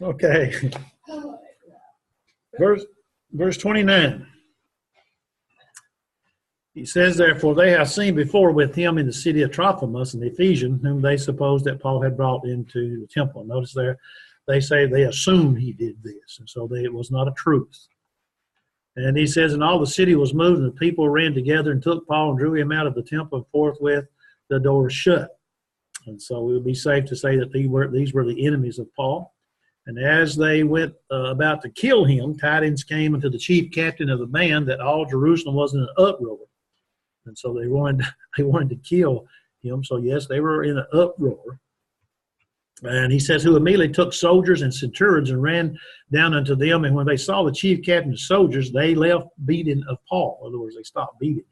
Okay. Verse 29. He says, therefore, they have seen before with him in the city of Trophimus, an Ephesian, whom they supposed that Paul had brought into the temple. Notice there, they say they assumed he did this, and so it was not a truth. And he says, and all the city was moved, and the people ran together and took Paul and drew him out of the temple, and forthwith the doors shut. And so it would be safe to say that these were the enemies of Paul. And as they went about to kill him, tidings came unto the chief captain of the band that all Jerusalem was in an uproar. And so they wanted to kill him. So yes, they were in an uproar. And he says, who immediately took soldiers and centurions and ran down unto them. And when they saw the chief captain of soldiers, they left beating of Paul. In other words, they stopped beating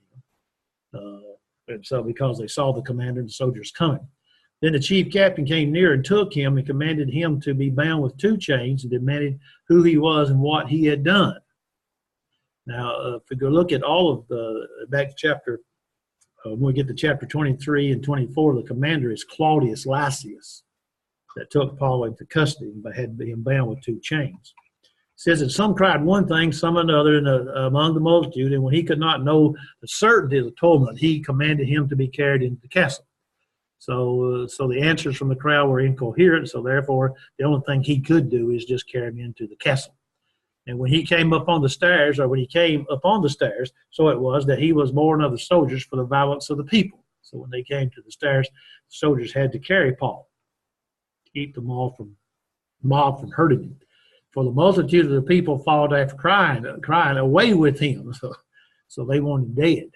him. And so because they saw the commander and the soldiers coming. Then the chief captain came near and took him and commanded him to be bound with 2 chains and demanded who he was and what he had done. Now, if we go look at all of back to chapter, when we get to chapter 23 and 24, the commander is Claudius Lysias that took Paul into custody but had him bound with 2 chains. It says that some cried one thing, some another among the multitude, and when he could not know the certainty of the tumult, he commanded him to be carried into the castle. So the answers from the crowd were incoherent, so therefore the only thing he could do is just carry him into the castle. And when he came up on the stairs, so it was that he was born of the soldiers for the violence of the people. So when they came to the stairs, the soldiers had to carry Paul to keep the mob from hurting him. For the multitude of the people followed after crying, away with him. So they wanted him dead.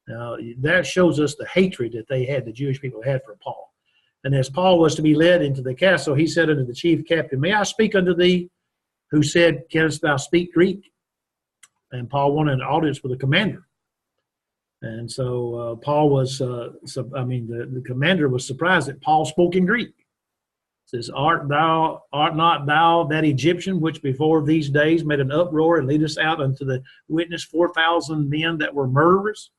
Now, that shows us the hatred that the Jewish people had for Paul. And as Paul was to be led into the castle, he said unto the chief captain, may I speak unto thee? Who said, canst thou speak Greek? And Paul wanted an audience with the commander. And so Paul was, the commander was surprised that Paul spoke in Greek. It says, art not thou that Egyptian which before these days made an uproar and lead us out unto the witness 4,000 men that were murderers?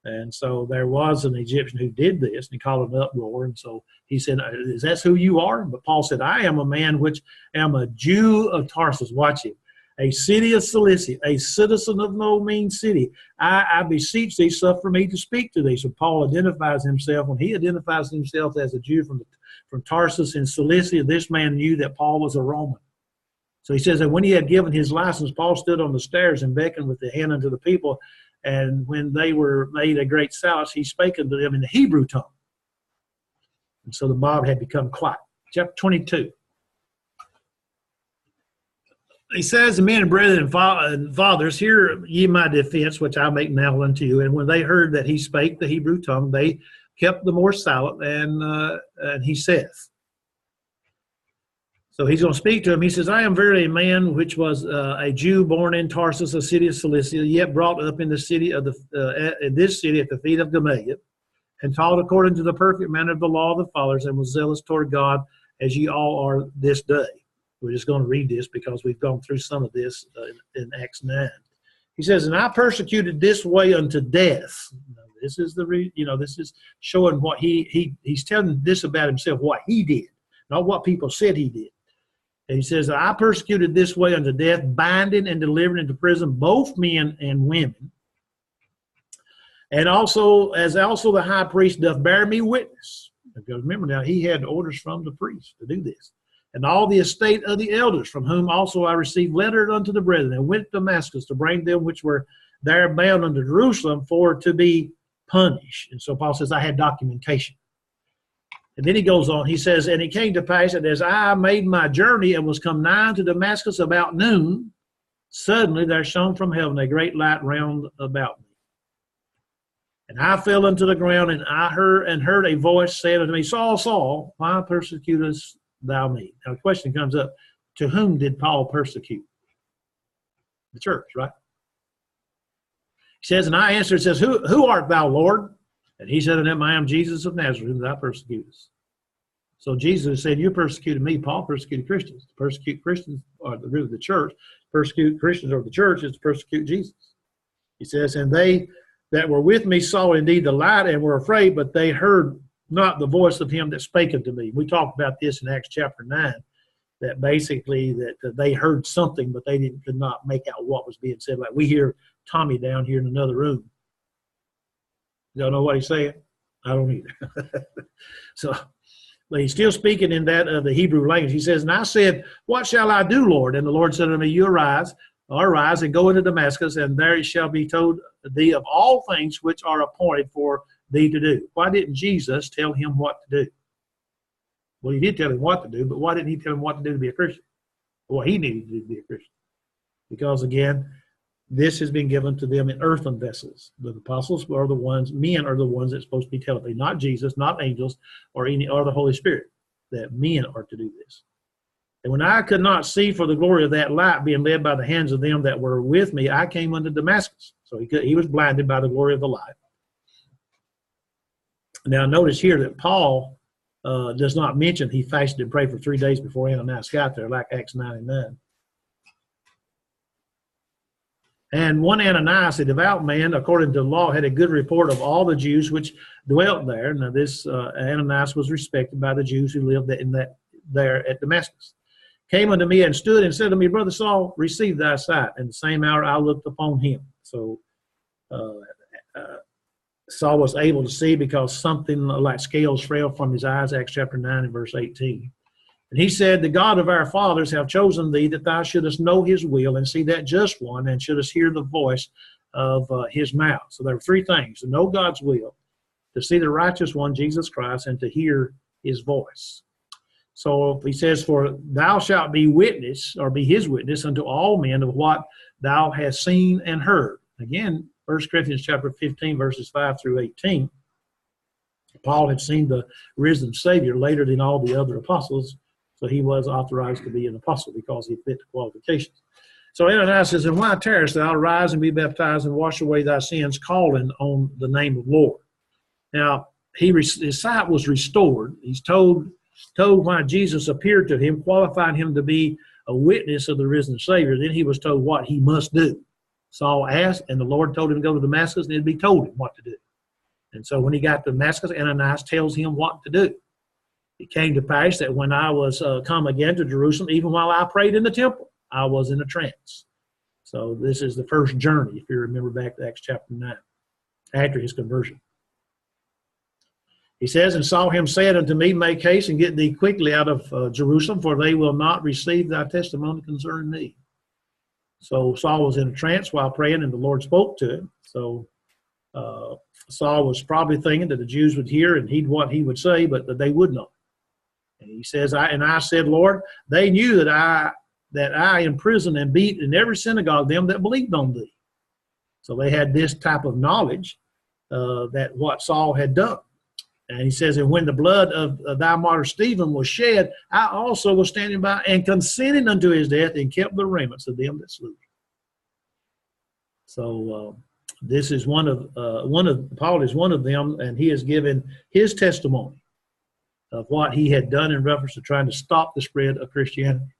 And so there was an Egyptian who did this, and he called it an uproar. And so he said, is that who you are? But Paul said, I am a man which am a Jew of Tarsus. Watch him. A city of Cilicia, a citizen of no mean city. I beseech thee, suffer me to speak to thee. So Paul identifies himself. When he identifies himself as a Jew from Tarsus in Cilicia, this man knew that Paul was a Roman. So he says that when he had given his license, Paul stood on the stairs and beckoned with the hand unto the people. And when they were made a great silence, he spake unto them in the Hebrew tongue. And so the mob had become quiet. Chapter 22. He says, men and brethren and fathers, hear ye my defense, which I make now unto you. And when they heard that he spake the Hebrew tongue, they kept the more silent. And he saith, so he's going to speak to him. He says, I am verily a man which was a Jew born in Tarsus, a city of Cilicia, yet brought up in the city of this city at the feet of Gamaliel, and taught according to the perfect manner of the law of the fathers, and was zealous toward God, as ye all are this day. We're just going to read this because we've gone through some of this in Acts 9. He says, and I persecuted this way unto death. This is this is showing what he's telling this about himself, what he did, not what people said he did. And he says, I persecuted this way unto death, binding and delivering into prison both men and women. And also the high priest doth bear me witness. Because remember now, he had orders from the priest to do this. And all the estate of the elders, from whom also I received letters unto the brethren, and went to Damascus to bring them which were there bound unto Jerusalem for to be punished. And so Paul says, I had documentation. And then he goes on, he says, and it came to pass that as I made my journey and was come nigh to Damascus about noon, suddenly there shone from heaven a great light round about me. And I fell unto the ground, and I heard a voice saying unto me, Saul, Saul, why persecutest thou me? Now the question comes up, to whom did Paul persecute? The church, right? He says, and I answered, says, who art thou, Lord? And he said unto him, I am Jesus of Nazareth, whom thou persecutest. So Jesus said, you persecuted me. Paul persecuted Christians. To persecute Christians, or really the church, persecute Christians or the church is to persecute Jesus. He says, and they that were with me saw indeed the light and were afraid, but they heard not the voice of him that spake unto me. We talked about this in Acts chapter 9, that basically that they heard something, but they could not make out what was being said. Like we hear Tommy down here in another room. You don't know what he's saying? I don't either. So, but he's still speaking in that of the Hebrew language. He says, and I said, what shall I do, Lord? And the Lord said unto me, you arise and go into Damascus, and there it shall be told thee of all things which are appointed for thee to do. Why didn't Jesus tell him what to do? Well, he did tell him what to do, but why didn't he tell him what to do to be a Christian? Well, he needed to do to be a Christian. Because again, this has been given to them in earthen vessels. The apostles are the ones, men are the ones that's supposed to be telling me, not Jesus, not angels, or the Holy Spirit, that men are to do this. And when I could not see for the glory of that light being led by the hands of them that were with me, I came unto Damascus. So he was blinded by the glory of the light. Now notice here that Paul does not mention he fasted and prayed for 3 days before Ananias got there, like Acts 9 and 9. And one Ananias, a devout man, according to the law, had a good report of all the Jews which dwelt there. Now this Ananias was respected by the Jews who lived there at Damascus. Came unto me and stood and said to me, Brother Saul, receive thy sight. And the same hour I looked upon him. So Saul was able to see because something like scales fell from his eyes, Acts chapter 9 and verse 18. And he said, the God of our fathers have chosen thee that thou shouldest know his will and see that just one and shouldest hear the voice of his mouth. So there are three things: to know God's will, to see the righteous one, Jesus Christ, and to hear his voice. So he says, for thou shalt be witness, or be his witness unto all men of what thou hast seen and heard. Again, 1 Corinthians chapter 15, verses 5 through 18. Paul had seen the risen Savior later than all the other apostles, so he was authorized to be an apostle because he fit the qualifications. So Ananias says, and why tarriest thou? Arise and be baptized and wash away thy sins, calling on the name of Lord. Now, his sight was restored. He's told why Jesus appeared to him, qualified him to be a witness of the risen Savior. Then he was told what he must do. Saul asked, and the Lord told him to go to Damascus, and it'd be told him what to do. And so when he got to Damascus, Ananias tells him what to do. It came to pass that when I was come again to Jerusalem, even while I prayed in the temple, I was in a trance. So this is the first journey, if you remember back to Acts chapter 9, after his conversion. He says, and saw him said unto me, make haste and get thee quickly out of Jerusalem, for they will not receive thy testimony concerning me. So Saul was in a trance while praying, and the Lord spoke to him. So Saul was probably thinking that the Jews would hear and heed what he would say, but that they would not. And he says, I said, Lord, they knew that I imprisoned and beat in every synagogue them that believed on thee. So they had this type of knowledge that what Saul had done. And he says, and when the blood of thy martyr Stephen was shed, I also was standing by and consenting unto his death and kept the remnants of them that slew him. So this is Paul is one of them, and he has given his testimony of what he had done in reference to trying to stop the spread of Christianity.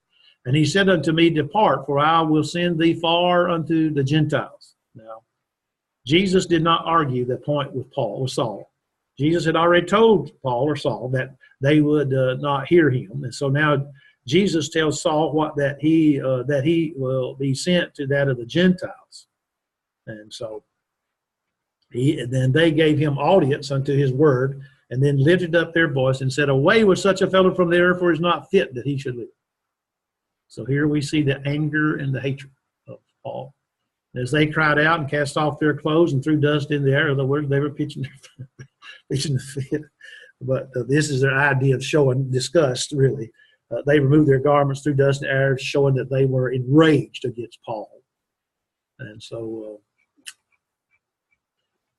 And he said unto me, depart, for I will send thee far unto the Gentiles. Now, Jesus did not argue that point with Saul. Jesus had already told Paul or Saul that they would not hear him. And so now Jesus tells Saul that he will be sent to that of the Gentiles. And so then they gave him audience unto his word, and then lifted up their voice and said, away with such a fellow from the earth, for he is not fit that he should live. So here we see the anger and the hatred of Paul. As they cried out and cast off their clothes and threw dust in the air, in other words, they were pitching the fit. But this is their idea of showing disgust, really. They removed their garments, threw dust in the air, showing that they were enraged against Paul. And so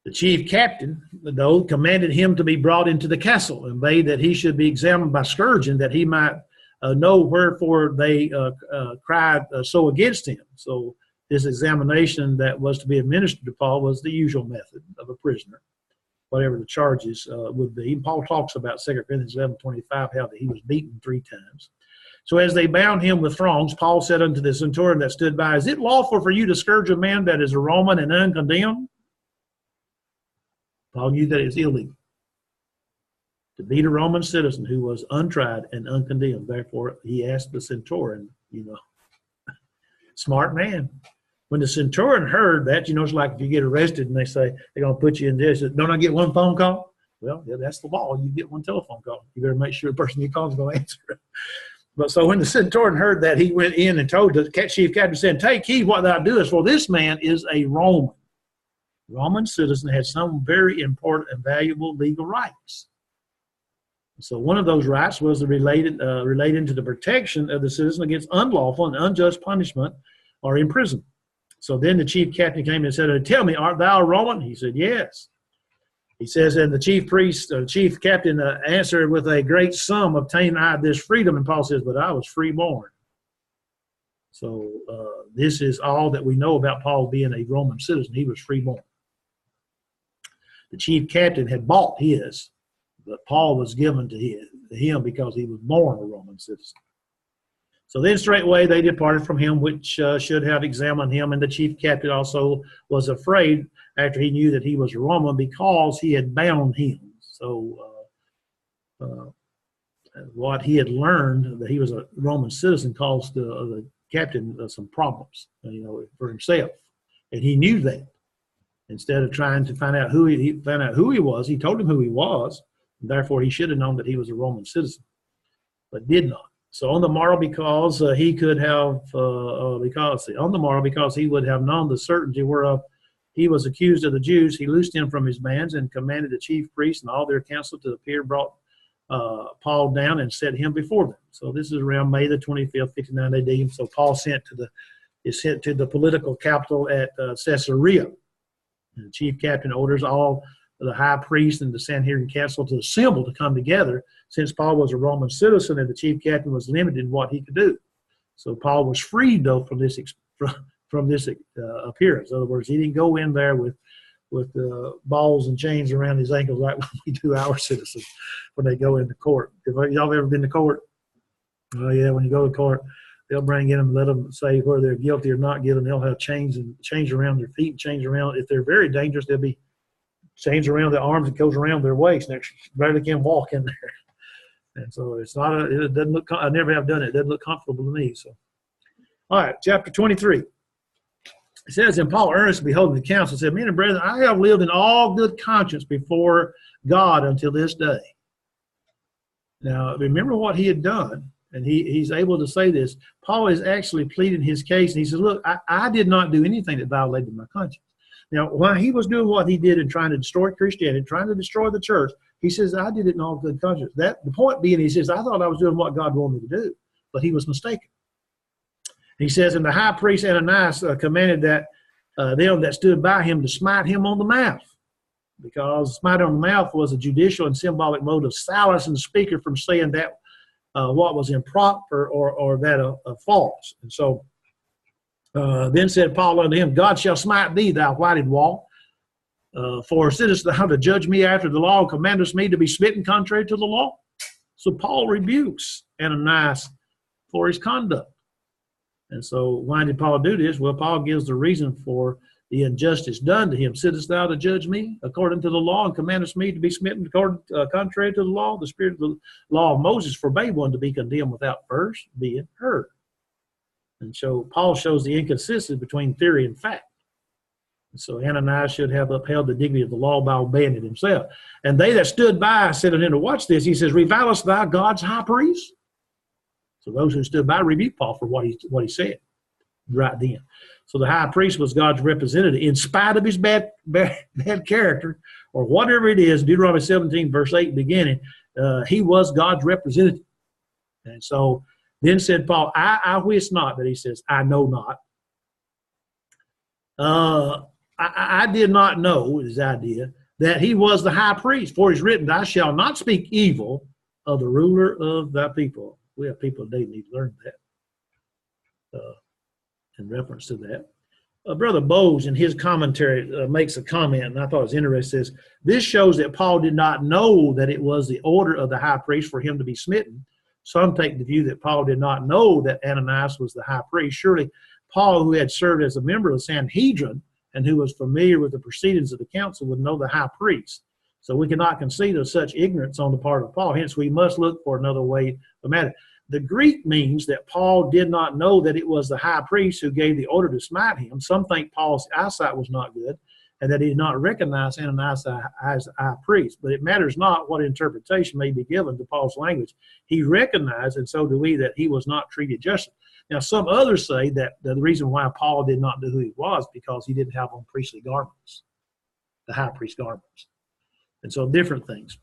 the chief captain, though, commanded him to be brought into the castle and bade that he should be examined by scourging, that he might know wherefore they cried so against him. So this examination that was to be administered to Paul was the usual method of a prisoner, whatever the charges would be. And Paul talks about 2 Corinthians 11:25, how he was beaten 3 times. So as they bound him with thongs, Paul said unto the centurion that stood by, Is it lawful for you to scourge a man that is a Roman and uncondemned? Paul knew that it was illegal to beat a Roman citizen who was untried and uncondemned. Therefore, he asked the centurion, smart man. When the centurion heard that, it's like if you get arrested and they say they're going to put you in this, don't I get one phone call? Well, yeah, that's the law. You get one telephone call. You better make sure the person you call is going to answer it. But so when the centurion heard that, he went in and told the chief captain, saying, Take heed what thou doest, for this man is a Roman. Roman citizen had some very important and valuable legal rights. So one of those rights was related to the protection of the citizen against unlawful and unjust punishment or imprisonment. So then the chief captain came and said, Tell me, art thou a Roman? He said, Yes. He says, and the chief captain answered, With a great sum obtained I this freedom. And Paul says, But I was freeborn. So this is all that we know about Paul being a Roman citizen. He was freeborn. The chief captain had bought his, but Paul was given to him because he was born a Roman citizen. So then straightway they departed from him, which should have examined him. And the chief captain also was afraid after he knew that he was a Roman, because he had bound him. So what he had learned, that he was a Roman citizen, caused the captain some problems, for himself. And he knew that. Instead of trying to find out who he was, he told him who he was. And therefore, he should have known that he was a Roman citizen, but did not. So on the morrow, because he would have known the certainty whereof he was accused of the Jews, he loosed him from his bands and commanded the chief priests and all their council to appear, brought Paul down and set him before them. So this is around May the 25th, 59 AD. And so Paul is sent to the political capital at Caesarea. And the chief captain orders all the high priest and the Sanhedrin council to assemble to come together, since Paul was a Roman citizen and the chief captain was limited in what he could do. So Paul was freed, though, from this appearance. In other words, he didn't go in there with balls and chains around his ankles like we do our citizens when they go into court. Have y'all ever been to court? Oh, yeah, when you go to court, they'll bring in them and let them say whether they're guilty or not guilty. They'll have chains around their feet and chains around. If they're very dangerous, they'll be chains around their arms and goes around their waist. They barely can walk in there. And so it doesn't look, I never have done it. It doesn't look comfortable to me. So, all right, chapter 23. It says, And Paul earnestly beholding the council said, Men and brethren, I have lived in all good conscience before God until this day. Now, remember what he had done. And he's able to say this. Paul is actually pleading his case. And he says, Look, I did not do anything that violated my conscience. Now, while he was doing what he did in trying to destroy Christianity, trying to destroy the church, he says, I did it in all good conscience. The point being, he says, I thought I was doing what God wanted me to do, but he was mistaken. He says, And the high priest Ananias commanded that them that stood by him to smite him on the mouth, because smite on the mouth was a judicial and symbolic mode of silencing the speaker from saying that what was improper or that false. And so then said Paul unto him, God shall smite thee, thou whited wall. For sittest thou to judge me after the law, and commandest me to be smitten contrary to the law? So Paul rebukes Ananias for his conduct. And so why did Paul do this? Well, Paul gives the reason for the injustice done to him. Sittest thou to judge me according to the law, and commandest me to be smitten contrary to the law? The spirit of the law of Moses forbade one to be condemned without first being heard. And so Paul shows the inconsistency between theory and fact. And so Ananias should have upheld the dignity of the law by obeying it himself. And they that stood by said unto him, to watch this, he says, Revilest thou God's high priest? So those who stood by rebuked Paul for what he said right then. So the high priest was God's representative in spite of his bad character, or whatever it is. Deuteronomy 17, verse 8 beginning, he was God's representative. And so then said Paul, I wist not, but he says, I know not. I did not know, his idea, that he was the high priest. For it is written, Thou shalt not speak evil of the ruler of thy people. We have people today need to learn that in reference to that. Brother Bowes, in his commentary, makes a comment, and I thought it was interesting. Says, this shows that Paul did not know that it was the order of the high priest for him to be smitten. Some take the view that Paul did not know that Ananias was the high priest. Surely Paul, who had served as a member of the Sanhedrin and who was familiar with the proceedings of the council, would know the high priest. So we cannot concede of such ignorance on the part of Paul. Hence, we must look for another way to matter. The Greek means that Paul did not know that it was the high priest who gave the order to smite him. Some think Paul's eyesight was not good and that he did not recognize Ananias as a high priest. But it matters not what interpretation may be given to Paul's language. He recognized, and so do we, that he was not treated justly. Now, some others say that the reason why Paul did not know who he was because he didn't have on priestly garments, the high priest garments. And so different things.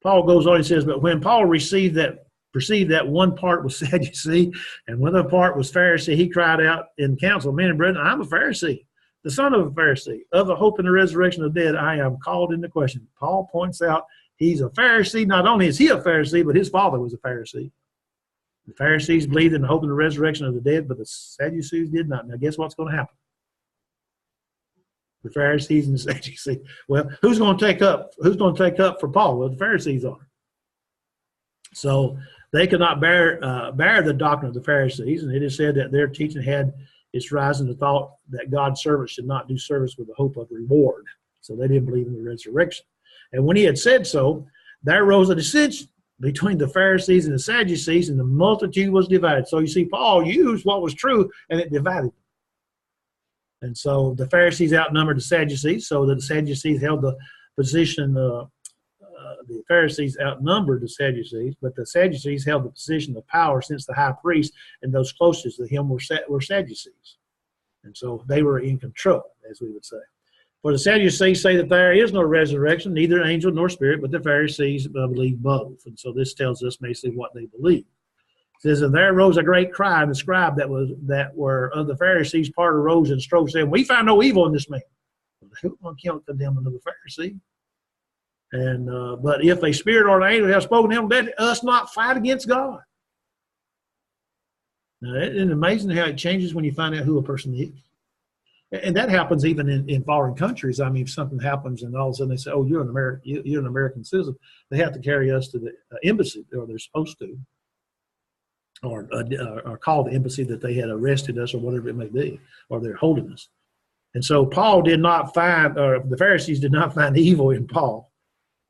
Paul goes on and says, but when Paul perceived that one part was Sadducee and one other part was Pharisee, he cried out in council, men and brethren, I'm a Pharisee, the son of a Pharisee, of the hope and the resurrection of the dead, I am called into question. Paul points out he's a Pharisee. Not only is he a Pharisee, but his father was a Pharisee. The Pharisees believed in the hope and the resurrection of the dead, but the Sadducees did not. Now, guess what's going to happen? The Pharisees and the Sadducees. Well, who's going to take up for Paul? Well, the Pharisees are. So they could not bear the doctrine of the Pharisees, and it is said that their teaching had its rise in the thought that God's servants should not do service with the hope of reward. So they didn't believe in the resurrection. And when he had said so, there arose a dissension between the Pharisees and the Sadducees, and the multitude was divided. So you see, Paul used what was true, and it divided them. And so the Pharisees outnumbered the Sadducees, so that the Sadducees held the position. The Pharisees outnumbered the Sadducees, but the Sadducees held the position of power, since the high priest and those closest to him were Sadducees. And so they were in control, as we would say. For the Sadducees say that there is no resurrection, neither angel nor spirit, but the Pharisees believe both. And so this tells us basically what they believe. It says, and there arose a great cry, and the scribe that were of the Pharisees part arose and strove, saying, we find no evil in this man. Who can't condemn another Pharisee? And but if a spirit or an angel has spoken to him, let us not fight against God. Now, isn't it amazing how it changes when you find out who a person is? And that happens even in foreign countries. I mean, if something happens and all of a sudden they say, oh, you're an American citizen, they have to carry us to the embassy, or they're supposed to, or call the embassy that they had arrested us or whatever it may be, or they're holding us. And so Paul did not find, or the Pharisees did not find evil in Paul.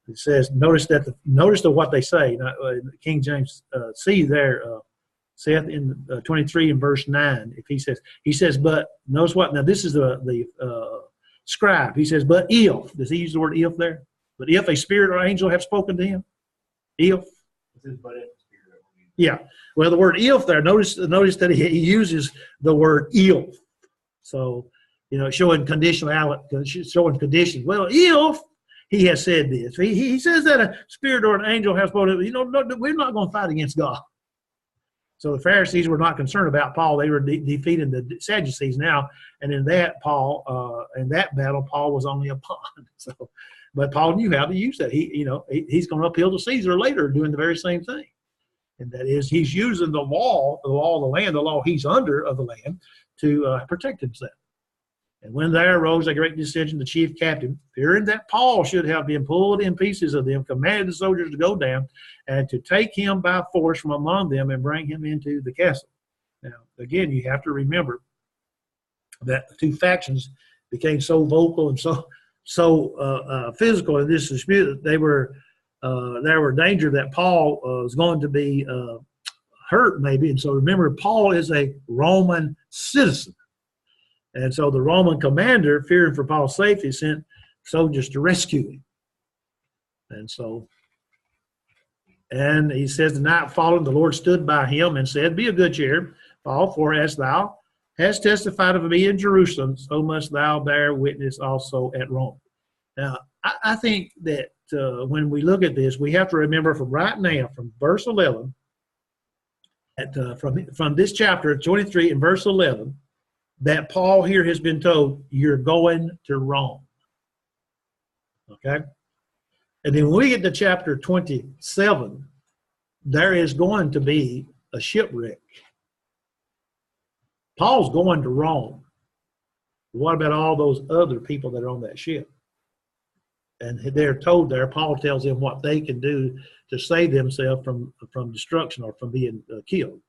It says, notice what they say. Now, King James C there, saith in 23 and verse 9, if he says, but notice what, now this is the scribe. He says, but if, does he use the word if there? But if a spirit or angel have spoken to him, if. Yeah, well, the word if there, notice that he uses the word if. So, showing conditionality, showing conditions. Well, if he has said this, he says that a spirit or an angel has spoken, we're not going to fight against God. So the Pharisees were not concerned about Paul. They were defeating the Sadducees now. And in that battle, Paul was only a pawn. So, but Paul knew how to use that. He's going to appeal to Caesar later, doing the very same thing. And that is, he's using the law of the land, the law he's under of the land, to protect himself. And when there arose a great dissension, the chief captain, fearing that Paul should have been pulled in pieces of them, commanded the soldiers to go down and to take him by force from among them and bring him into the castle. Now, again, you have to remember that the two factions became so vocal and so physical in this dispute that there were danger that Paul was going to be hurt, maybe. And so remember, Paul is a Roman citizen. And so the Roman commander, fearing for Paul's safety, sent soldiers to rescue him. And he says, the night following, the Lord stood by him and said, be of good cheer, Paul, for as thou hast testified of me in Jerusalem, so must thou bear witness also at Rome. Now, I think that when we look at this, we have to remember from right now, from verse 11, from this chapter 23 and verse 11, that Paul here has been told, you're going to Rome. Okay? And then when we get to chapter 27, there is going to be a shipwreck. Paul's going to Rome. What about all those other people that are on that ship? And they're told there, Paul tells them what they can do to save themselves from destruction or from being killed.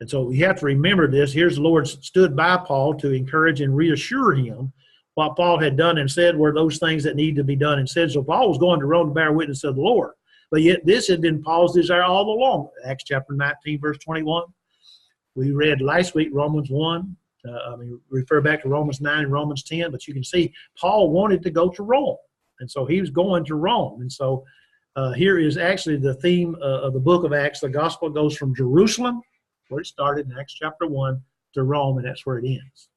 And so you have to remember this. Here's the Lord stood by Paul to encourage and reassure him. What Paul had done and said were those things that need to be done and said. So Paul was going to Rome to bear witness of the Lord. But yet this had been Paul's desire all along. Acts chapter 19, verse 21. We read last week Romans 1. Refer back to Romans 9 and Romans 10. But you can see Paul wanted to go to Rome. And so he was going to Rome. And so here is actually the theme of the book of Acts. The gospel goes from Jerusalem, where it started in Acts chapter 1, to Rome, and that's where it ends.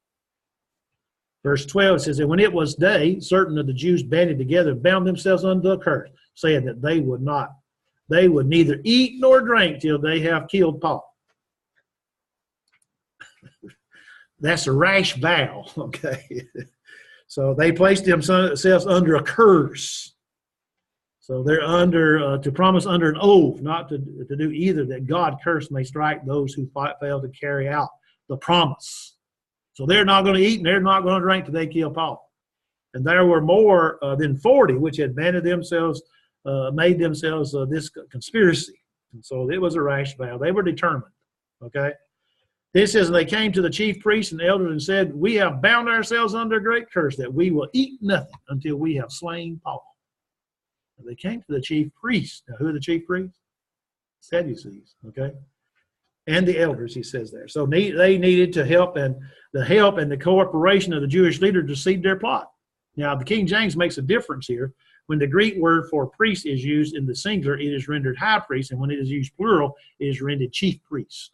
Verse 12 says, and when it was day, certain of the Jews banded together and bound themselves unto a curse, saying that they would neither eat nor drink till they have killed Paul. That's a rash vow, okay? So they placed themselves under a curse. So they're to promise under an oath not to do either, that God curse may strike those who fail to carry out the promise. So they're not going to eat and they're not going to drink till they kill Paul. And there were more than 40 which had banded themselves, made themselves this conspiracy. And so it was a rash vow. They were determined. Okay. This says, they came to the chief priests and elders and said, we have bound ourselves under a great curse that we will eat nothing until we have slain Paul. And they came to the chief priests. Now, who are the chief priests? Sadducees. Okay. And the elders, he says there. So they needed to help, and the help and the cooperation of the Jewish leaders deceived their plot. Now, the King James makes a difference here. When the Greek word for priest is used in the singular, it is rendered high priest, and when it is used plural, it is rendered chief priest.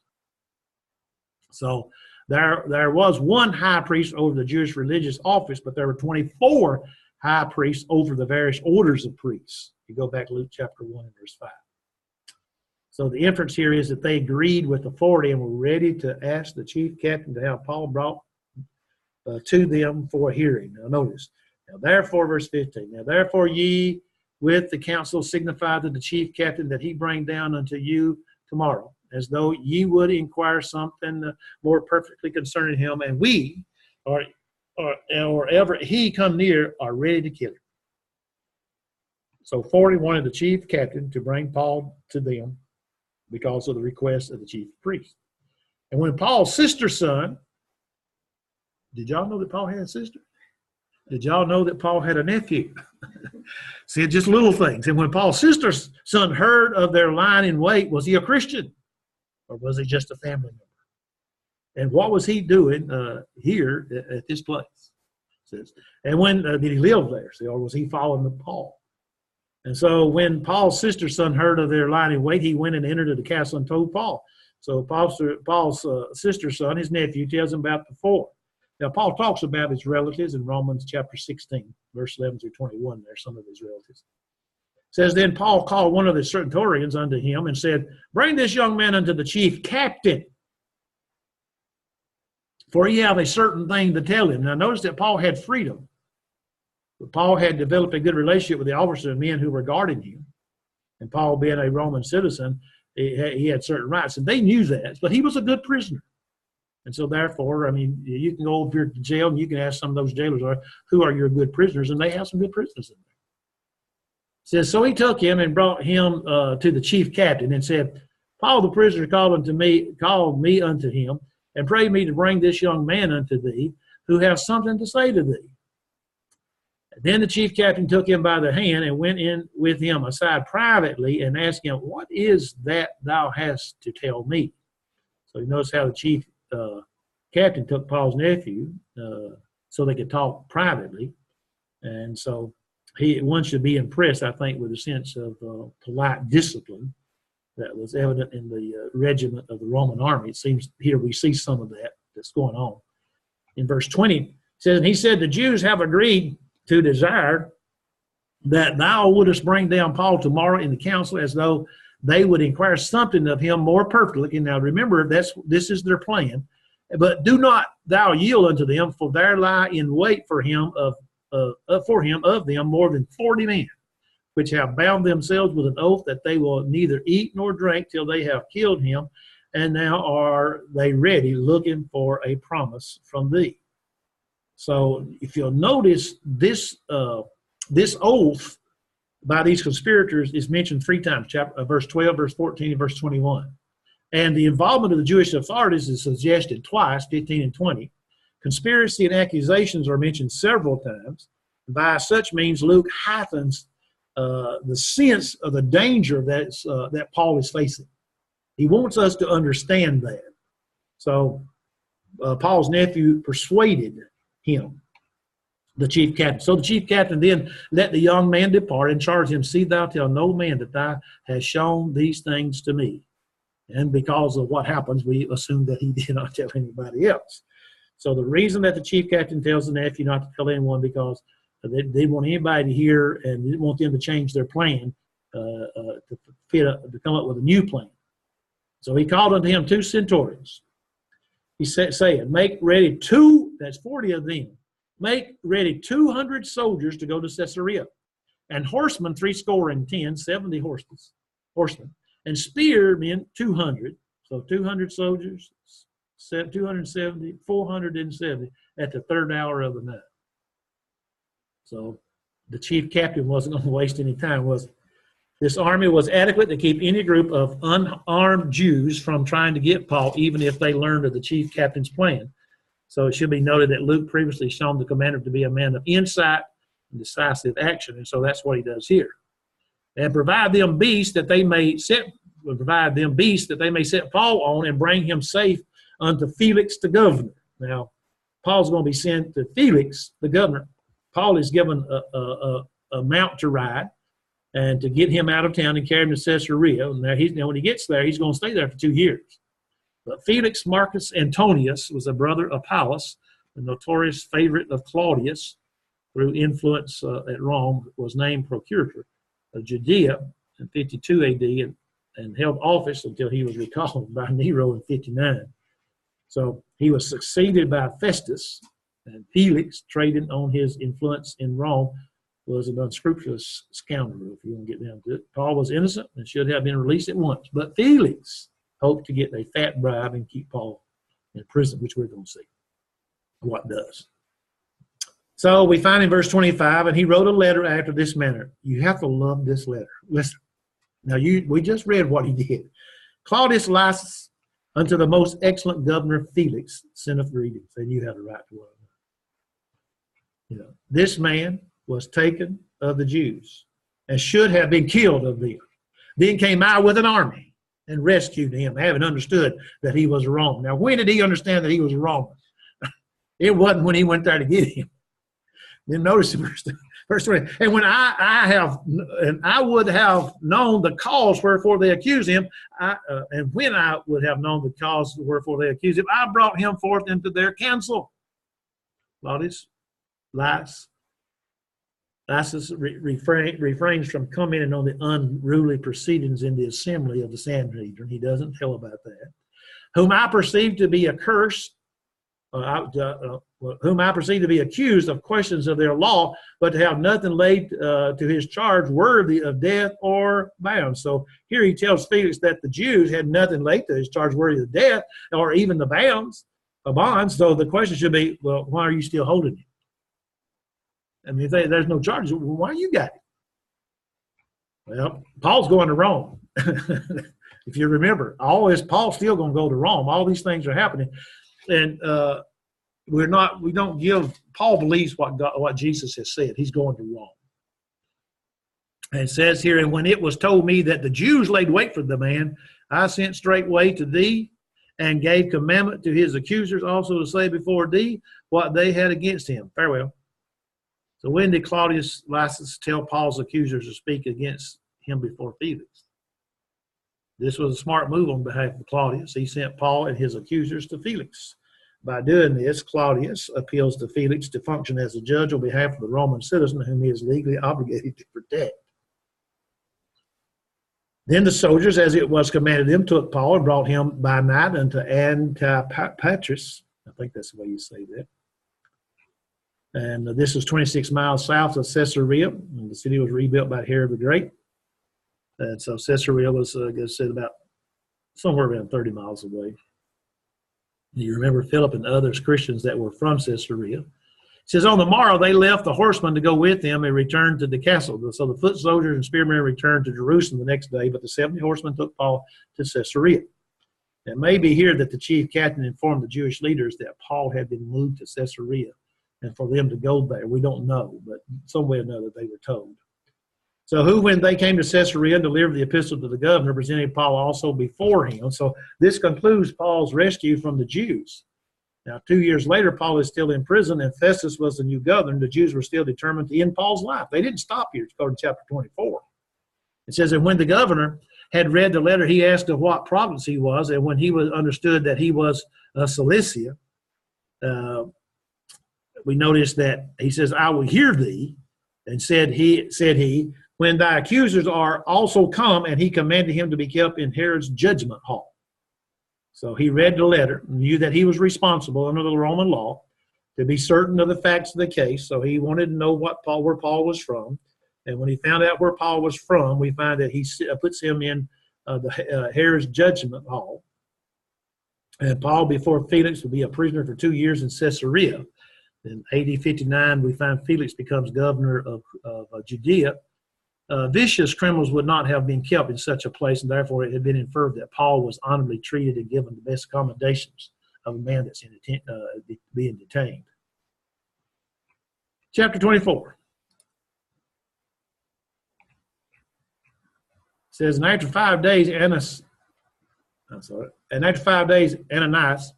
So there was one high priest over the Jewish religious office, but there were 24 high priests over the various orders of priests. You go back to Luke chapter 1 and verse 5. So the inference here is that they agreed with authority and were ready to ask the chief captain to have Paul brought to them for a hearing. Now notice, now therefore, verse 15, now therefore ye with the council signify to the chief captain that he bring down unto you tomorrow, as though ye would inquire something more perfectly concerning him, and we, or ever he come near, are ready to kill him. So 40 wanted the chief captain to bring Paul to them because of the request of the chief priest. And when Paul's sister's son, did y'all know that Paul had a sister? Did y'all know that Paul had a nephew? See, just little things. And when Paul's sister's son heard of their lying in wait, was he a Christian? Or was he just a family member? And what was he doing here at this place? It says, and when did he live there? See, or was he following Paul? And so when Paul's sister's son heard of their lying in wait, he went and entered the castle and told Paul. So Paul's sister's son, his nephew, tells him about the four. Now, Paul talks about his relatives in Romans chapter 16, verse 11 through 21. There's some of his relatives. It says, then Paul called one of the centurions unto him and said, bring this young man unto the chief captain, for he have a certain thing to tell him. Now, notice that Paul had freedom. But Paul had developed a good relationship with the officers and men who were guarding him. And Paul, being a Roman citizen, he had certain rights. And they knew that, but he was a good prisoner. And so therefore, I mean, you can go over to jail and you can ask some of those jailers, who are your good prisoners? And they have some good prisoners in there. It says, so he took him and brought him to the chief captain and said, Paul the prisoner called me unto him, and prayed me to bring this young man unto thee, who has something to say to thee. Then the chief captain took him by the hand and went in with him aside privately and asked him, what is that thou hast to tell me? So you notice how the chief captain took Paul's nephew so they could talk privately. And so one should be impressed, I think, with a sense of polite discipline that was evident in the regiment of the Roman army. It seems here we see some of that's going on. In verse 20, it says, and he said, the Jews have agreed to desire that thou wouldest bring down Paul tomorrow in the council, as though they would inquire something of him more perfectly. And now remember, this is their plan. But do not thou yield unto them, for there lie in wait for him of them more than 40 men, which have bound themselves with an oath that they will neither eat nor drink till they have killed him. And now are they ready, looking for a promise from thee. So if you'll notice, this oath by these conspirators is mentioned 3 times, verse 12, verse 14, and verse 21. And the involvement of the Jewish authorities is suggested twice, 15 and 20. Conspiracy and accusations are mentioned several times. By such means, Luke heightens the sense of the danger that Paul is facing. He wants us to understand that. So Paul's nephew persuaded him, the chief captain. So the chief captain then let the young man depart and charged him, see thou tell no man that thou hast shown these things to me. And because of what happens, we assume that he did not tell anybody else. So the reason that the chief captain tells the nephew not to tell anyone, because they didn't want anybody to hear and didn't want them to change their plan to come up with a new plan. So he called unto him 2 centurions. He said, saying, make ready 40 of them. Make ready 200 soldiers to go to Caesarea, and horsemen 70 horsemen, and spearmen 200. So 200 soldiers, 270, 470 at the 3rd hour of the night. So the chief captain wasn't going to waste any time, was it? This army was adequate to keep any group of unarmed Jews from trying to get Paul, even if they learned of the chief captain's plan. So it should be noted that Luke previously shown the commander to be a man of insight and decisive action, and so that's what he does here. And provide them beasts that they may set Paul on and bring him safe unto Felix the governor. Now, Paul's going to be sent to Felix the governor. Paul is given a mount to ride, and to get him out of town and carry him to Caesarea. Now, when he gets there, he's going to stay there for 2 years. But Felix Marcus Antonius was a brother of Apollos, the notorious favorite of Claudius, through influence at Rome, was named procurator of Judea in 52 AD and held office until he was recalled by Nero in 59. So he was succeeded by Festus, and Felix, trading on his influence in Rome, was an unscrupulous scoundrel, if you want to get down to it. Paul was innocent and should have been released at once. But Felix hoped to get a fat bribe and keep Paul in prison, which we're going to see what does. So we find in verse 25, and he wrote a letter after this manner. You have to love this letter. Listen. Now, we just read what he did. Claudius Lysis, unto the most excellent governor Felix, sendeth greetings. And you have the right to word. This man was taken of the Jews and should have been killed of them. Then came I with an army and rescued him, having understood that he was Roman. Now, when did he understand that he was Roman? It wasn't when he went there to get him. Then notice verse 20. And when I would have known the cause wherefore they accuse him, and when I would have known the cause wherefore they accuse him, I brought him forth into their council. Claudius Lysis refrains from commenting on the unruly proceedings in the assembly of the Sanhedrin. He doesn't tell about that. Whom I perceive to be accused of questions of their law, but to have nothing laid to his charge worthy of death or bounds. So here he tells Felix that the Jews had nothing laid to his charge worthy of death or even the bonds. So the question should be, well, why are you still holding him? I mean, if there's no charges, well, why you got it? Well, Paul's going to Rome. If you remember, Paul's still going to go to Rome. All these things are happening. And we don't give, Paul believes what Jesus has said. He's going to Rome. And it says here, and when it was told me that the Jews laid wait for the man, I sent straightway to thee and gave commandment to his accusers also to say before thee what they had against him. Farewell. So when did Claudius Lysis tell Paul's accusers to speak against him before Felix? This was a smart move on behalf of Claudius. He sent Paul and his accusers to Felix. By doing this, Claudius appeals to Felix to function as a judge on behalf of the Roman citizen whom he is legally obligated to protect. Then the soldiers, as it was commanded them, took Paul and brought him by night unto Antipatris. I think that's the way you say that. And this was 26 miles south of Caesarea. And the city was rebuilt by Herod the Great. And so Caesarea was, said about somewhere around 30 miles away. You remember Philip and others, Christians that were from Caesarea, says, on the morrow they left the horsemen to go with them and returned to the castle. So the foot soldiers and spearmen returned to Jerusalem the next day, but the 70 horsemen took Paul to Caesarea. It may be here that the chief captain informed the Jewish leaders that Paul had been moved to Caesarea and for them to go there. We don't know, but some way or another they were told. So who, when they came to Caesarea and delivered the epistle to the governor, presented Paul also before him. So this concludes Paul's rescue from the Jews. Now, 2 years later, Paul is still in prison, and Festus was the new governor. The Jews were still determined to end Paul's life. They didn't stop here. It's according to chapter 24. It says that when the governor had read the letter, he asked of what province he was, and when he was understood that he was Cilicia, we notice that he says, I will hear thee, and said he, when thy accusers are also come, and he commanded him to be kept in Herod's judgment hall. So he read the letter, knew that he was responsible under the Roman law to be certain of the facts of the case. So he wanted to know where Paul was from. And when he found out where Paul was from, we find that he puts him in the Herod's judgment hall. And Paul, before Felix, will be a prisoner for 2 years in Caesarea. In AD 59, we find Felix becomes governor of Judea. Vicious criminals would not have been kept in such a place, and therefore it had been inferred that Paul was honorably treated and given the best accommodations of a man that's being detained. Chapter 24. It says, and after 5 days, Ananias,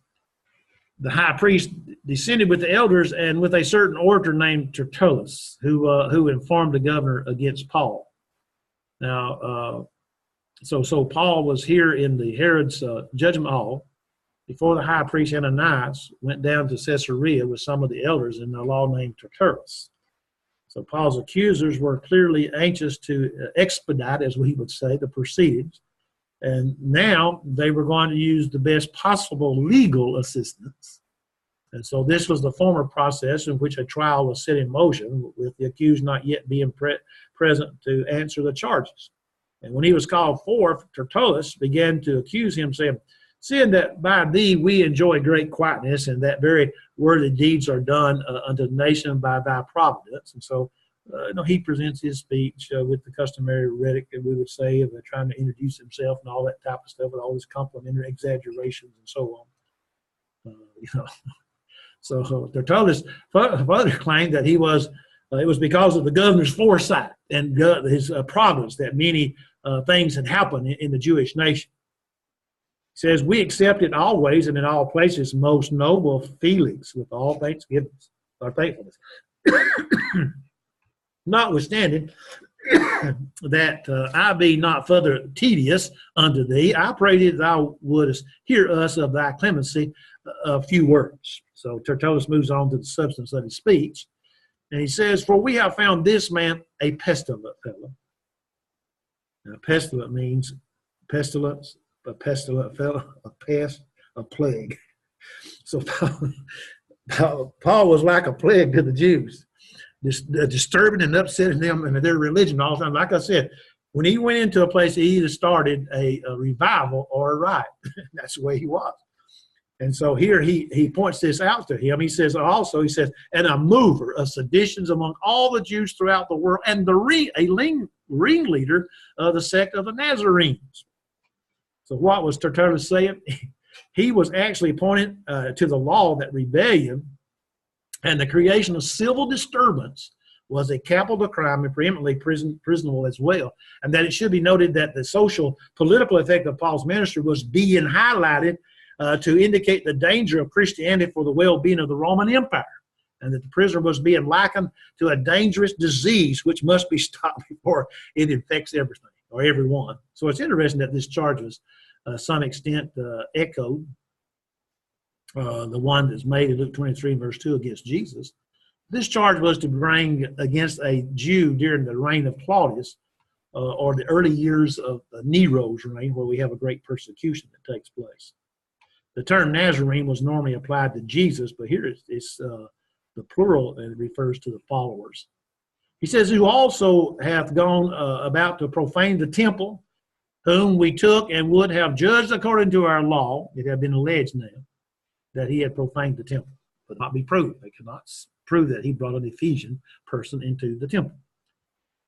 the high priest, descended with the elders and with a certain orator named Tertullus, who informed the governor against Paul. Now, so Paul was here in the Herod's judgment hall before the high priest Ananias went down to Caesarea with some of the elders in the law named Tertullus. So Paul's accusers were clearly anxious to expedite, as we would say, the proceedings. And now they were going to use the best possible legal assistance. And so this was the former process in which a trial was set in motion, with the accused not yet being present to answer the charges. And when he was called forth, Tertullus began to accuse him, saying, seeing that by thee we enjoy great quietness, and that very worthy deeds are done unto the nation by thy providence. And so he presents his speech with the customary rhetoric, that we would say, of trying to introduce himself and all that type of stuff, with all his complimentary exaggerations and so on. So Tertullus further claimed that it was because of the governor's foresight and his providence that many things had happened in the Jewish nation. He says, we accept it always and in all places, most noble Felix, with all thanksgiving or thankfulness. Notwithstanding that I be not further tedious unto thee, I pray thee that thou wouldest hear us of thy clemency a few words. So Tertullus moves on to the substance of his speech, and he says, for we have found this man a pestilent fellow. Now, pestilent means pestilence, a pestilent fellow, a pest, a plague. So Paul was like a plague to the Jews, disturbing and upsetting them and their religion all the time. Like I said, when he went into a place, he either started a revival or a riot. That's the way he was. And so here he points this out to him. He says, and a mover of seditions among all the Jews throughout the world, and a ringleader of the sect of the Nazarenes. So what was Tertullus saying? He was actually pointing to the law that rebellion and the creation of civil disturbance was a capital crime and preeminently prisonable as well. And that it should be noted that the social political effect of Paul's ministry was being highlighted to indicate the danger of Christianity for the well-being of the Roman Empire, and that the prisoner was being likened to a dangerous disease which must be stopped before it infects everything or everyone. So it's interesting that this charge was some extent echoed the one that's made in Luke 23 verse 2 against Jesus. This charge was to bring against a Jew during the reign of Claudius or the early years of Nero's reign, where we have a great persecution that takes place. The term Nazarene was normally applied to Jesus, but here it's the plural, and it refers to the followers. He says, who also hath gone about to profane the temple, whom we took and would have judged according to our law. It had been alleged now that he had profaned the temple. but not be proved. They could not prove that he brought an Ephesian person into the temple.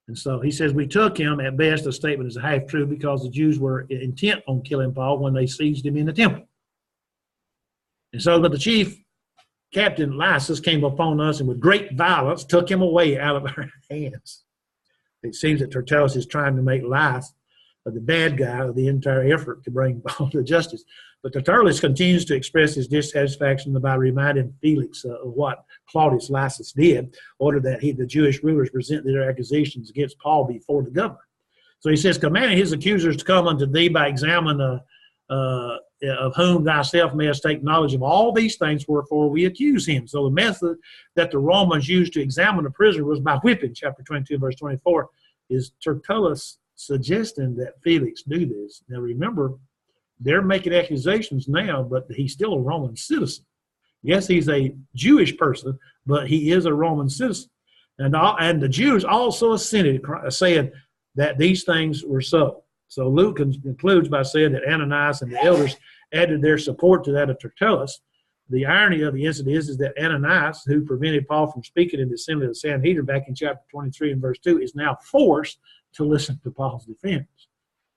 And so he says, we took him, at best, the statement is half true because the Jews were intent on killing Paul when they seized him in the temple. And so, but the chief captain Lysias came upon us and with great violence took him away out of our hands. It seems that Tertullus is trying to make Lysias the bad guy of the entire effort to bring Paul to justice. But Tertullus continues to express his dissatisfaction by reminding Felix of what Claudius Lysias did, ordered that the Jewish rulers present their accusations against Paul before the governor. So he says, commanding his accusers to come unto thee by examine of whom thyself mayest take knowledge of all these things, wherefore we accuse him. So the method that the Romans used to examine a prisoner was by whipping. Chapter 22, verse 24, is Tertullus suggesting that Felix do this. Now remember, they're making accusations now, but he's still a Roman citizen. Yes, he's a Jewish person, but he is a Roman citizen. And the Jews also assented, saying that these things were so. So Luke concludes by saying that Ananias and the elders added their support to that of Tertullus. The irony of the incident is that Ananias, who prevented Paul from speaking in the assembly of the Sanhedrin back in chapter 23 and verse 2, is now forced to listen to Paul's defense.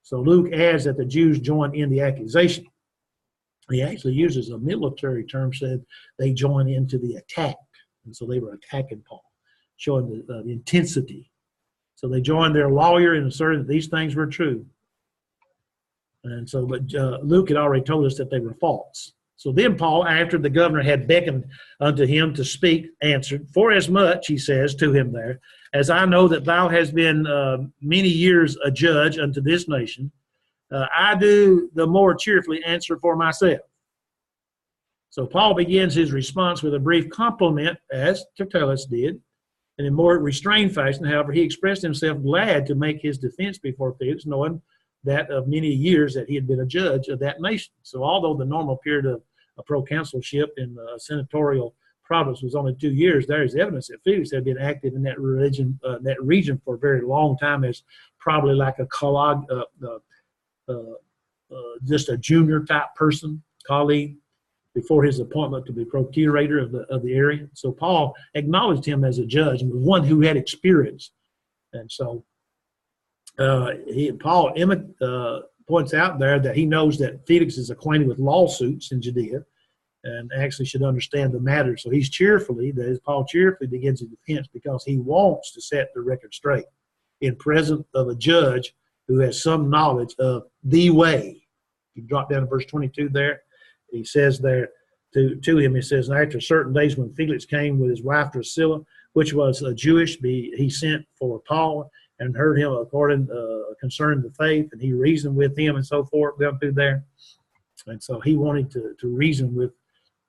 So Luke adds that the Jews joined in the accusation. He actually uses a military term, said they joined into the attack. And so they were attacking Paul, showing the intensity. So they joined their lawyer and asserted that these things were true. And so, but Luke had already told us that they were false. So then Paul, after the governor had beckoned unto him to speak, answered, forasmuch, he says to him there, as I know that thou hast been many years a judge unto this nation, I do the more cheerfully answer for myself. So Paul begins his response with a brief compliment, as Tertullus did, and in more restrained fashion. However, he expressed himself glad to make his defense before Felix, knowing that of many years that he had been a judge of that nation. So although the normal period of a proconsulship in the senatorial province was only 2 years, there is evidence that Felix had been active in that region for a very long time, as probably like a just a junior type person, colleague, before his appointment to be procurator of the area. So Paul acknowledged him as a judge and one who had experience. And so Paul points out there that he knows that Felix is acquainted with lawsuits in Judea and actually should understand the matter. So Paul cheerfully begins his defense because he wants to set the record straight in presence of a judge who has some knowledge of the way. You drop down to verse 22 there. He says there to him, he says, and after certain days when Felix came with his wife Drusilla, which was a Jewish, he sent for Paul and heard him according concerning the faith, and he reasoned with him and so forth, down through there. And so he wanted to reason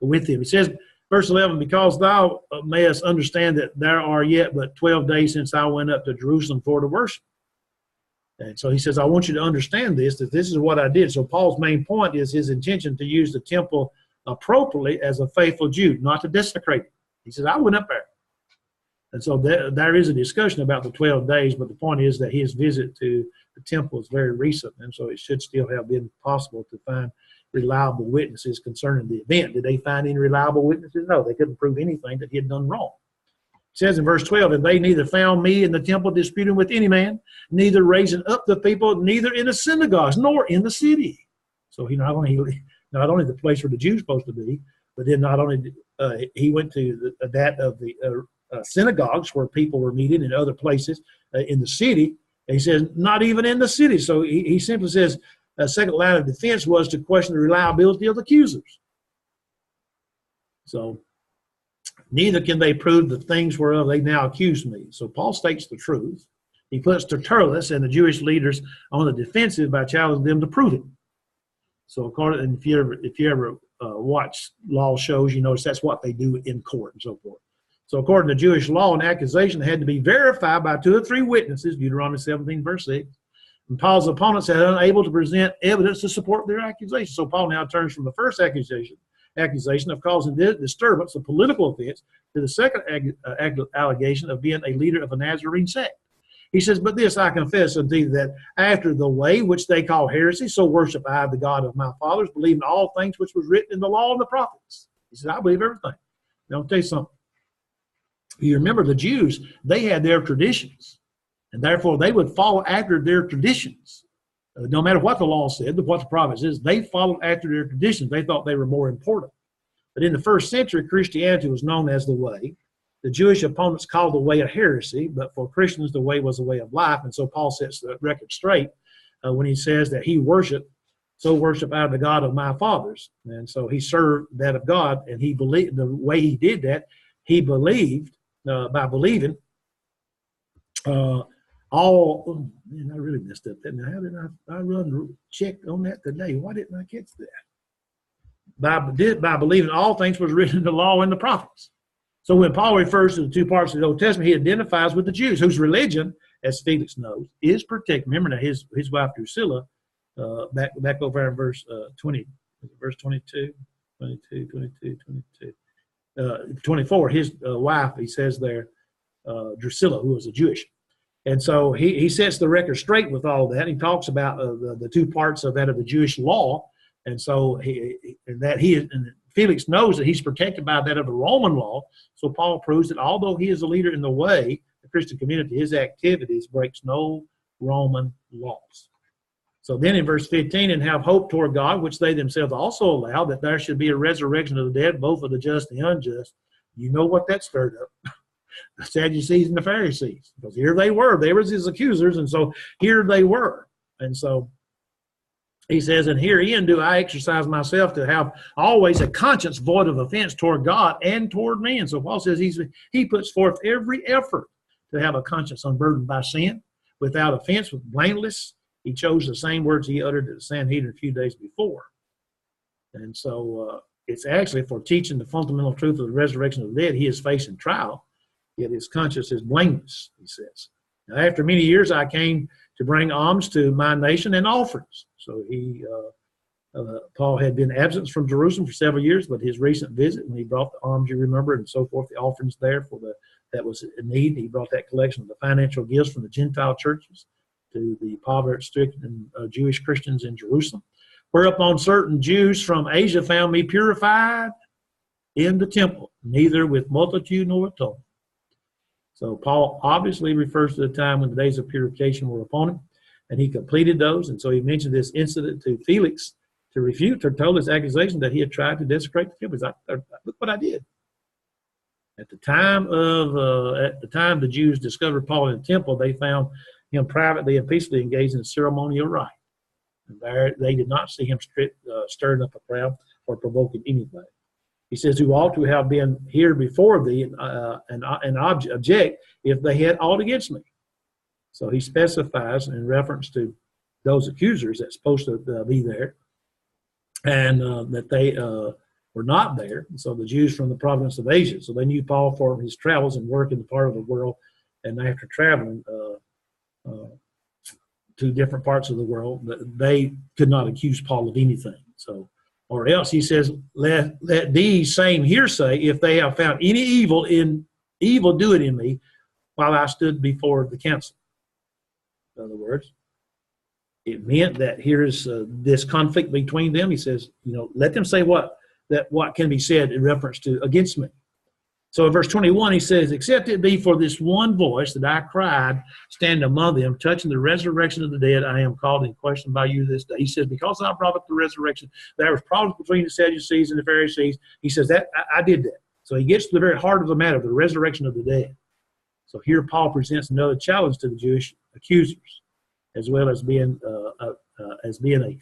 with him. He says, verse 11, because thou mayest understand that there are yet but 12 days since I went up to Jerusalem for to worship. And so he says, I want you to understand that this is what I did. So Paul's main point is his intention to use the temple appropriately as a faithful Jew, not to desecrate it. He says, I went up there. And so there is a discussion about the 12 days, but the point is that his visit to the temple is very recent, and so it should still have been possible to find reliable witnesses concerning the event. Did they find any reliable witnesses? No, they couldn't prove anything that he had done wrong. It says in verse 12, and they neither found me in the temple disputing with any man, neither raising up the people, neither in the synagogues, nor in the city. So he not only the place where the Jews were supposed to be, but then not only he went to that of the synagogues where people were meeting in other places in the city. And he says, not even in the city. So he simply says, a second line of defense was to question the reliability of the accusers. So neither can they prove the things whereof they now accuse me. So Paul states the truth. He puts Tertullus and the Jewish leaders on the defensive by challenging them to prove it. So according, and if you ever watch law shows, you notice that's what they do in court and so forth. So according to Jewish law, an accusation had to be verified by 2 or 3 witnesses, Deuteronomy 17, verse 6. And Paul's opponents had unable to present evidence to support their accusation. So Paul now turns from the first accusation of causing disturbance, a political offense, to the second allegation of being a leader of a Nazarene sect. He says, but this I confess unto thee, that after the way which they call heresy, so worship I the God of my fathers, believing all things which was written in the law and the prophets. He says, I believe everything. Now, I'll tell you something. You remember the Jews, they had their traditions, and therefore they would follow after their traditions. No matter what the law said, what the prophets is, they followed after their traditions. They thought they were more important. But in the first century, Christianity was known as the way. The Jewish opponents called the way a heresy, but for Christians, the way was a way of life. And so Paul sets the record straight when he says that he worship out of the God of my fathers. And so he served that of God, and he believed the way he did that, he believed by believing all. Man, I really messed up that. Now, how did I run check on that today? Why didn't I catch that? By believing all things was written in the law and the prophets. So when Paul refers to the two parts of the Old Testament, he identifies with the Jews, whose religion, as Felix knows, is protected. Remember now, his wife Drusilla, back over in verse 20, verse 22, 24, his wife, he says there, Drusilla, who was a Jewish. And so he sets the record straight with all that. He talks about the two parts of that of the Jewish law. And so Felix knows that he's protected by that of the Roman law. So Paul proves that although he is a leader in the way, the Christian community, his activities breaks no Roman laws. So then in verse 15, and have hope toward God, which they themselves also allow, that there should be a resurrection of the dead, both of the just and the unjust. You know what that stirred up. The Sadducees and the Pharisees. Because here they were his accusers, and so here they were. And so he says, and herein do I exercise myself to have always a conscience void of offense toward God and toward men. So Paul says he puts forth every effort to have a conscience unburdened by sin, without offense, with blameless. He chose the same words he uttered to the Sanhedrin a few days before. And so it's actually for teaching the fundamental truth of the resurrection of the dead. He is facing trial, yet his conscience is blameless, he says. Now, after many years, I came to bring alms to my nation and offerings. So Paul had been absent from Jerusalem for several years, but his recent visit, when he brought the alms, you remember, and so forth, the offerings there that was in need, he brought that collection of the financial gifts from the Gentile churches to the poverty-stricken Jewish Christians in Jerusalem. Whereupon certain Jews from Asia found me purified in the temple, neither with multitude nor atonement. So Paul obviously refers to the time when the days of purification were upon him, and he completed those. And so he mentioned this incident to Felix to refute or told his accusation that he had tried to desecrate the temple. Look what I did. At the time the Jews discovered Paul in the temple, they found him privately and peacefully engaged in ceremonial rite. And there they did not see him stirring up a crowd or provoking anything. He says, who ought to have been here before thee and object if they had aught against me. So he specifies in reference to those accusers that's supposed to be there, and that they were not there. And so the Jews from the province of Asia, so they knew Paul for his travels and work in the part of the world, and after traveling to different parts of the world, they could not accuse Paul of anything. So, or else he says, let these same hearsay, if they have found any evil do it in me while I stood before the council. In other words, it meant that here's this conflict between them. He says, let them say what can be said in reference to against me. So in verse 21, he says, except it be for this one voice that I cried, standing among them, touching the resurrection of the dead, I am called in question by you this day. He says, because I brought up the resurrection, there was problems between the Sadducees and the Pharisees. He says, that I did that. So he gets to the very heart of the matter, the resurrection of the dead. So here Paul presents another challenge to the Jewish accusers, as well as being a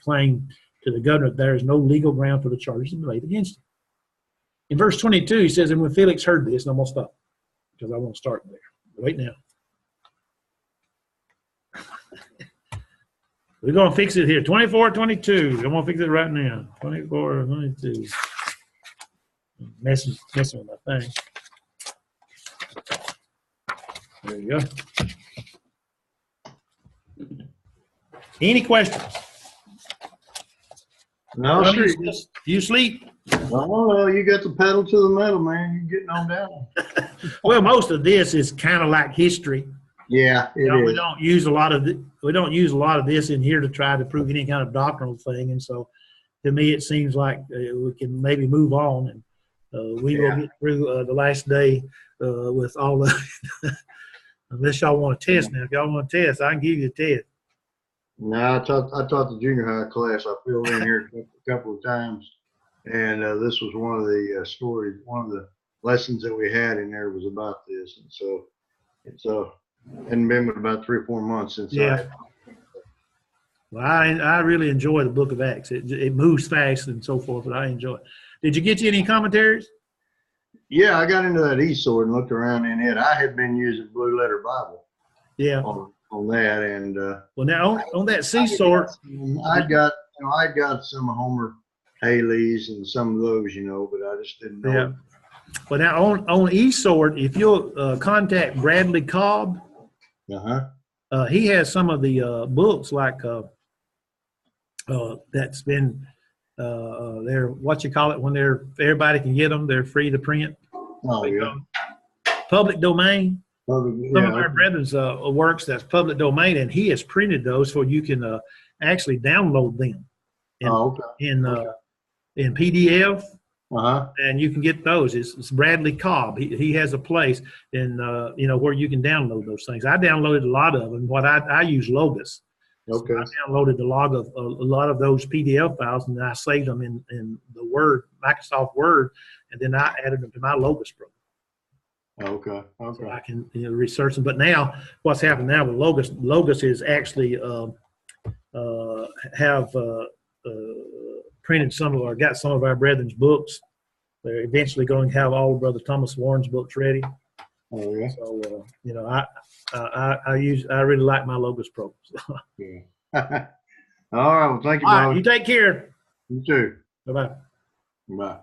claim to the governor that there is no legal ground for the charges made against him. In verse 22, he says, and when Felix heard this, and I'm going to stop because I want to start there. Wait now. We're going to fix it here. 24, 22. I'm going to fix it right now. 24, 22. Messing with my thing. There you go. Any questions? No, sure. You sleep? Oh, you got the pedal to the metal, man. You're getting on down. Well, most of this is kind of like history. Yeah, it is. We don't use a lot of this in here to try to prove any kind of doctrinal thing, and so to me, it seems like we can maybe move on. And We will get through the last day with all the, unless y'all want to test now. If y'all want to test, I can give you a test. No, I taught the junior high class. I filled in here a couple of times, and this was one of the stories. One of the lessons that we had in there was about this, and so it's hadn't been but about 3 or 4 months since Yeah. Well, I really enjoy the Book of Acts. It moves fast and so forth, but I enjoy it. Did you get you any commentaries? Yeah, I got into that eSword and looked around in it. I had been using Blue Letter Bible Yeah. on that, and Well, now on that C sword, I got some Homer Haley's and some of those, but I just didn't know. yeah. Well, now on eSword, if you'll contact Bradley Cobb, he has some of the books like that's been they're what you call it when everybody can get them. They're free to print. Oh yeah. Public domain. Some Some of our brethren's works that's public domain, and he has printed those so you can actually download them in PDF. And you can get those. It's Bradley Cobb. He has a place in where you can download those things. I downloaded a lot of them. I use Logos. Okay. So I downloaded a lot of those PDF files, and I saved them in the Word, Microsoft Word, and then I added them to my Logos program. Okay. So I can research them. But now, what's happened now with Logos is actually have printed got some of our brethren's books. They're eventually going to have all of Brother Thomas Warren's books ready. Oh yeah. So I really like my Logos program. Yeah. All right. Well, thank you, All brother. right, you take care. You too. Bye-bye. Bye.